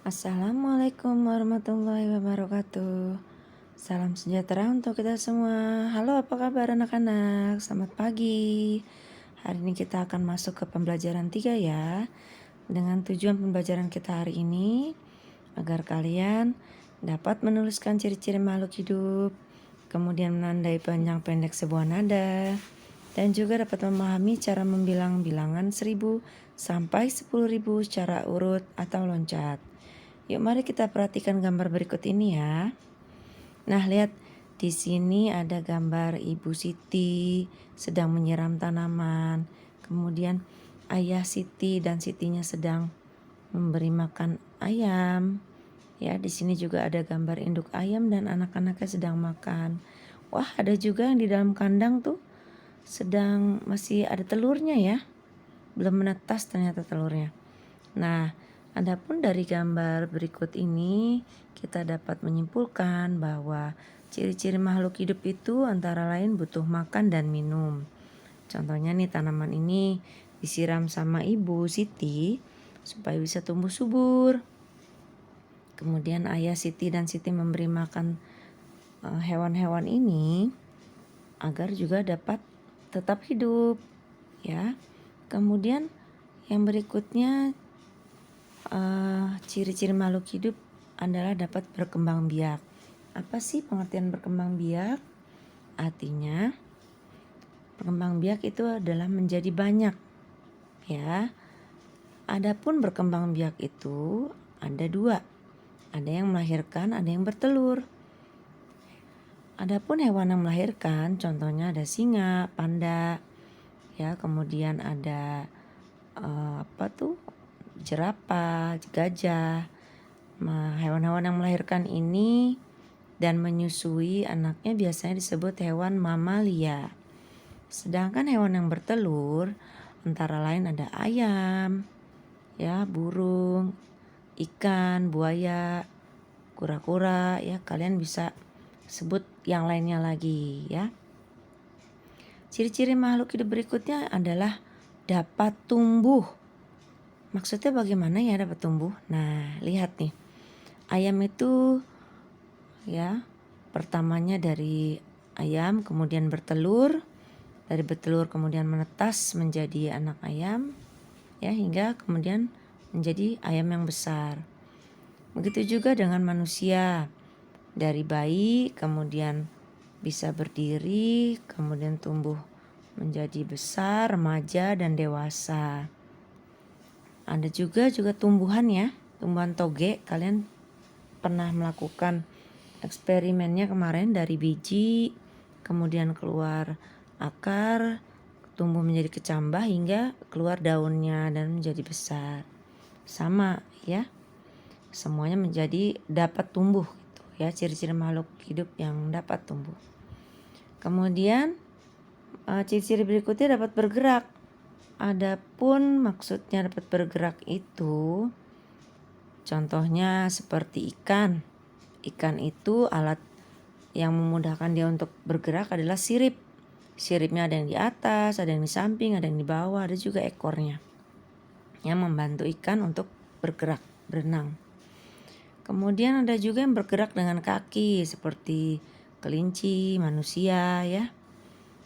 Assalamualaikum warahmatullahi wabarakatuh. Salam sejahtera untuk kita semua. Halo, apa kabar anak-anak? Selamat pagi. Hari ini kita akan masuk ke pembelajaran 3 ya. Dengan tujuan pembelajaran kita hari ini agar kalian dapat menuliskan ciri-ciri makhluk hidup, kemudian menandai panjang pendek sebuah nada, dan juga dapat memahami cara membilang bilangan 1000 sampai 10.000 secara urut atau loncat. Yuk mari kita perhatikan gambar berikut ini ya. Nah, lihat di sini ada gambar Ibu Siti sedang menyiram tanaman. Kemudian Ayah Siti dan Sitinya sedang memberi makan ayam. Ya, di sini juga ada gambar induk ayam dan anak-anaknya sedang makan. Wah, ada juga yang di dalam kandang tuh sedang masih ada telurnya ya. Belum menetas ternyata telurnya. Nah, adapun dari gambar berikut ini kita dapat menyimpulkan bahwa ciri-ciri makhluk hidup itu antara lain butuh makan dan minum. Contohnya nih, tanaman ini disiram sama Ibu Siti supaya bisa tumbuh subur. Kemudian Ayah Siti dan Siti memberi makan hewan-hewan ini agar juga dapat tetap hidup ya. Kemudian yang berikutnya, ciri-ciri makhluk hidup adalah dapat berkembang biak. Apa sih pengertian berkembang biak? Artinya berkembang biak itu adalah menjadi banyak ya. Adapun berkembang biak itu ada dua. Ada yang melahirkan, ada yang bertelur. Adapun hewan yang melahirkan contohnya ada singa, panda ya, kemudian ada jerapah, gajah. Nah, hewan-hewan yang melahirkan ini dan menyusui anaknya biasanya disebut hewan mamalia. Sedangkan hewan yang bertelur antara lain ada ayam, ya, burung, ikan, buaya, kura-kura, ya, kalian bisa sebut yang lainnya lagi ya. Ciri-ciri makhluk hidup berikutnya adalah dapat tumbuh. Maksudnya bagaimana ya dapat tumbuh? Nah, lihat nih. Ayam itu ya, pertamanya dari ayam kemudian bertelur, dari bertelur kemudian menetas menjadi anak ayam ya, hingga kemudian menjadi ayam yang besar. Begitu juga dengan manusia, dari bayi kemudian bisa berdiri, kemudian tumbuh menjadi besar, remaja dan dewasa. Ada juga tumbuhan ya, tumbuhan toge. Kalian pernah melakukan eksperimennya kemarin, dari biji kemudian keluar akar, tumbuh menjadi kecambah hingga keluar daunnya dan menjadi besar. Sama ya, semuanya menjadi dapat tumbuh gitu ya, ciri-ciri makhluk hidup yang dapat tumbuh. Kemudian ciri-ciri berikutnya dapat bergerak. Adapun maksudnya dapat bergerak itu contohnya seperti ikan. Ikan itu alat yang memudahkan dia untuk bergerak adalah sirip. Siripnya ada yang di atas, ada yang di samping, ada yang di bawah, ada juga ekornya yang membantu ikan untuk bergerak, berenang. Kemudian ada juga yang bergerak dengan kaki seperti kelinci, manusia ya.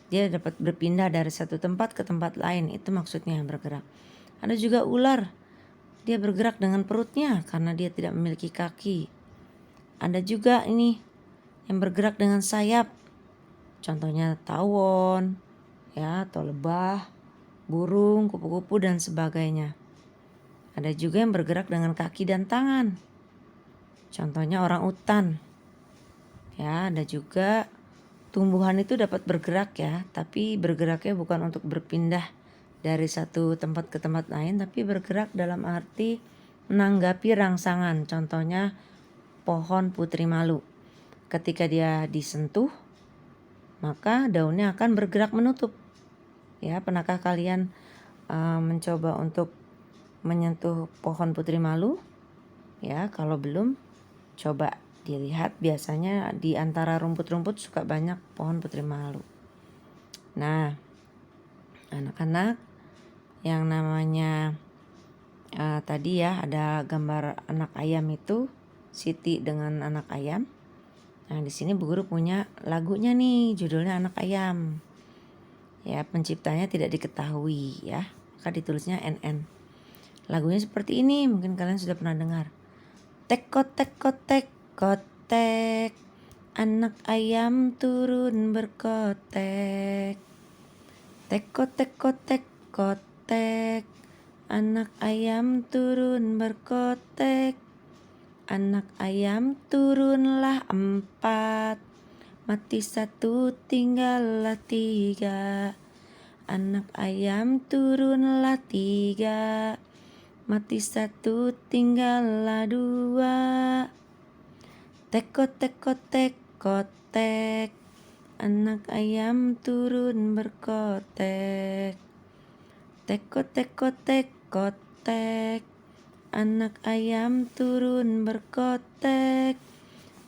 Dia dapat berpindah dari satu tempat ke tempat lain, itu maksudnya yang bergerak. Ada juga ular. Dia bergerak dengan perutnya karena dia tidak memiliki kaki. Ada juga ini yang bergerak dengan sayap. Contohnya tawon, ya, atau lebah, burung, kupu-kupu dan sebagainya. Ada juga yang bergerak dengan kaki dan tangan. Contohnya orang utan. Ya, ada juga tumbuhan itu dapat bergerak ya, tapi bergeraknya bukan untuk berpindah dari satu tempat ke tempat lain, tapi bergerak dalam arti menanggapi rangsangan. Contohnya pohon putri malu. Ketika dia disentuh, maka daunnya akan bergerak menutup. Ya, pernahkah kalian mencoba untuk menyentuh pohon putri malu? Ya, kalau belum, coba dilihat, biasanya di antara rumput-rumput suka banyak pohon putri malu. Nah, anak-anak, yang namanya Tadi ya ada gambar anak ayam itu, Siti dengan anak ayam. Nah, di sini Bu Guru punya lagunya nih, judulnya Anak Ayam. Ya, penciptanya tidak diketahui ya, maka ditulisnya NN. Lagunya seperti ini, mungkin kalian sudah pernah dengar. Tek kotek kotek kotek, anak ayam turun berkotek. Tek kotek kotek kotek, anak ayam turun berkotek. Anak ayam turunlah 4, mati 1 tinggallah 3. Anak ayam turunlah 3, mati 1 tinggallah 2. Tek kotek kotek kotek, anak ayam turun berkotek. Tek kotek kotek kotek, anak ayam turun berkotek.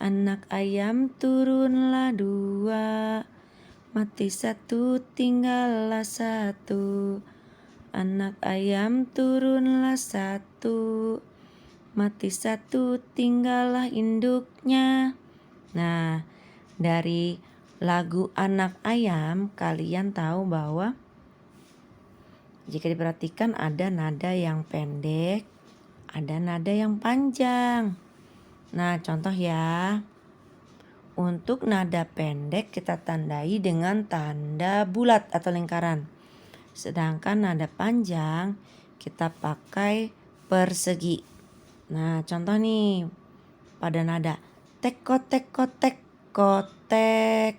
Anak ayam turunlah 2, mati 1 tinggallah 1. Anak ayam turunlah 1, mati 1 tinggallah induknya. Nah, dari lagu Anak Ayam kalian tahu bahwa jika diperhatikan ada nada yang pendek, ada nada yang panjang. Nah, contoh ya. Untuk nada pendek kita tandai dengan tanda bulat atau lingkaran. Sedangkan nada panjang kita pakai persegi. Nah, contoh nih pada nada tek kotek kotek kotek.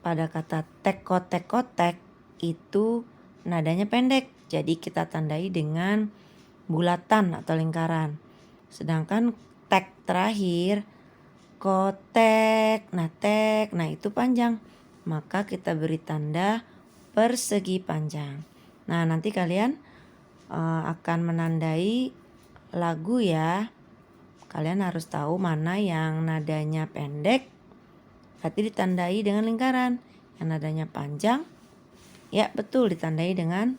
Pada kata tek kotek kotek itu nadanya pendek. Jadi kita tandai dengan bulatan atau lingkaran. Sedangkan tek terakhir kotek, nah itu panjang. Maka kita beri tanda persegi panjang. Nah, nanti kalian akan menandai lagu ya. Kalian harus tahu mana yang nadanya pendek, berarti ditandai dengan lingkaran. Yang nadanya panjang, ya betul ditandai dengan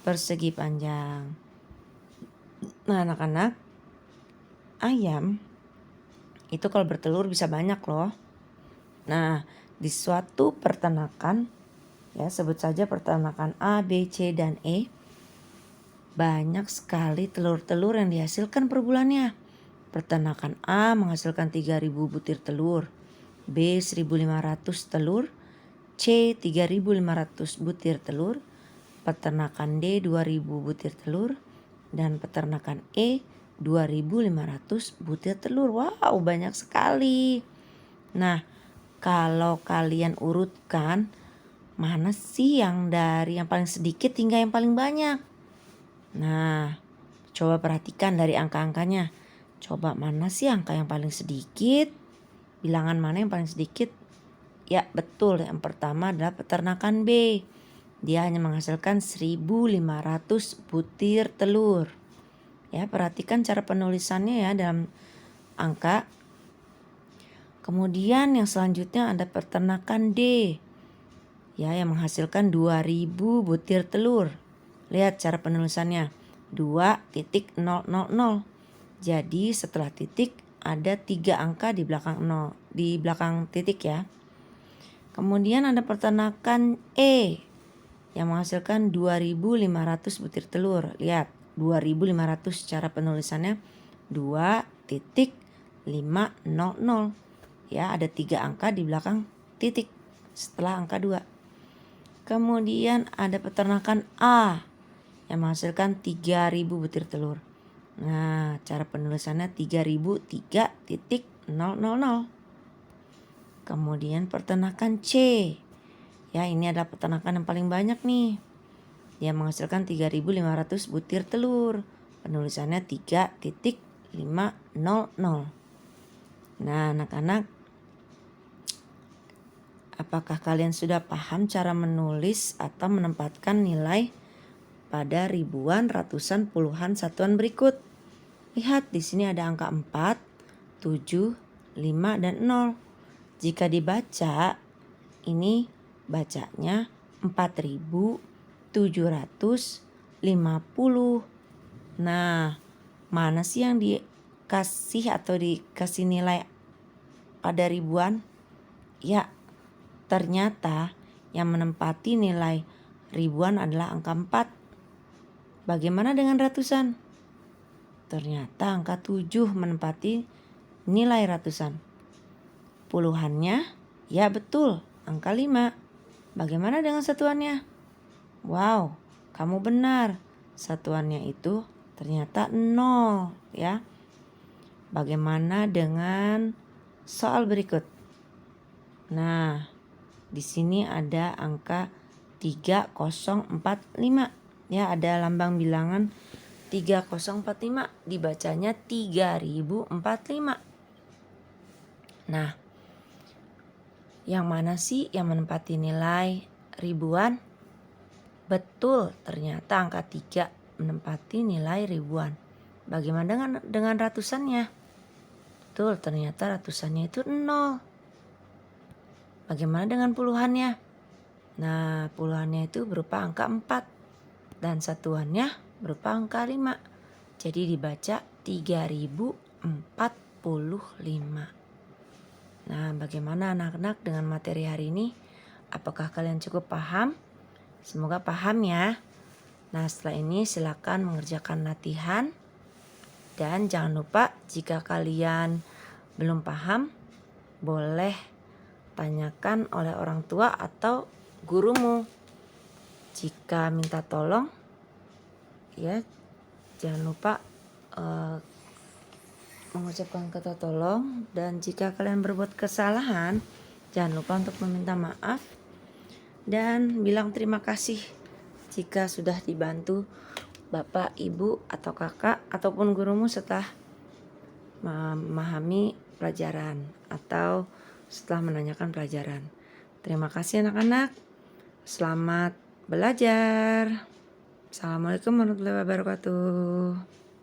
persegi panjang. Nah, anak-anak, ayam itu kalau bertelur bisa banyak loh. Nah, di suatu peternakan, ya sebut saja peternakan A, B, C, dan E, banyak sekali telur-telur yang dihasilkan per bulannya. Peternakan A menghasilkan 3.000 butir telur, B 1.500 telur, C 3.500 butir telur, peternakan D 2.000 butir telur, dan peternakan E 2.500 butir telur. Wow, banyak sekali. Nah, kalau kalian urutkan, mana sih yang dari yang paling sedikit hingga yang paling banyak? Nah, coba perhatikan dari angka-angkanya. Coba mana sih angka yang paling sedikit? Bilangan mana yang paling sedikit? Ya betul, yang pertama adalah peternakan B. Dia hanya menghasilkan 1.500 butir telur. Ya, perhatikan cara penulisannya ya dalam angka. Kemudian yang selanjutnya ada peternakan D. Ya, yang menghasilkan 2.000 butir telur. Lihat cara penulisannya. 2.000. Jadi setelah titik ada 3 angka di belakang 0, di belakang titik ya. Kemudian ada peternakan E yang menghasilkan 2.500 butir telur. Lihat, 2.500 cara penulisannya 2.500. Ya, ada 3 angka di belakang titik setelah angka 2. Kemudian ada peternakan A yang menghasilkan 3.000 butir telur. Nah, cara penulisannya 3.003.000. Kemudian peternakan C. Ya, ini adalah peternakan yang paling banyak nih. Dia menghasilkan 3.500 butir telur. Penulisannya 3.500. Nah, anak-anak, apakah kalian sudah paham cara menulis atau menempatkan nilai pada ribuan, ratusan, puluhan satuan berikut? Lihat di sini ada angka 4, 7, 5, dan 0. Jika dibaca, ini bacanya 4.750. Nah, mana sih yang dikasih atau dikasih nilai pada ribuan? Ya, ternyata yang menempati nilai ribuan adalah angka 4. Bagaimana dengan ratusan? Ternyata angka 7 menempati nilai ratusan. Puluhannya? Ya betul, angka 5. Bagaimana dengan satuannya? Wow, kamu benar. Satuannya itu ternyata 0 ya. Bagaimana dengan soal berikut? Nah, di sini ada angka 3045. Ya, ada lambang bilangan 3045, dibacanya 3045. Nah, yang mana sih yang menempati nilai ribuan? Betul, ternyata angka 3 menempati nilai ribuan. Bagaimana dengan ratusannya? Betul, ternyata ratusannya itu 0. Bagaimana dengan puluhannya? Nah, puluhannya itu berupa angka 4 dan satuannya berupa angka 5. Jadi dibaca 3045. Nah, bagaimana anak-anak dengan materi hari ini? Apakah kalian cukup paham? Semoga paham ya. Nah, setelah ini silakan mengerjakan latihan. Dan jangan lupa jika kalian belum paham, boleh tanyakan oleh orang tua atau gurumu. Jika minta tolong, ya jangan lupa mengucapkan kata tolong. Dan jika kalian berbuat kesalahan, jangan lupa untuk meminta maaf dan bilang terima kasih jika sudah dibantu bapak, ibu, atau kakak ataupun gurumu setelah memahami pelajaran atau setelah menanyakan pelajaran. Terima kasih anak-anak. Selamat belajar. Assalamualaikum warahmatullahi wabarakatuh.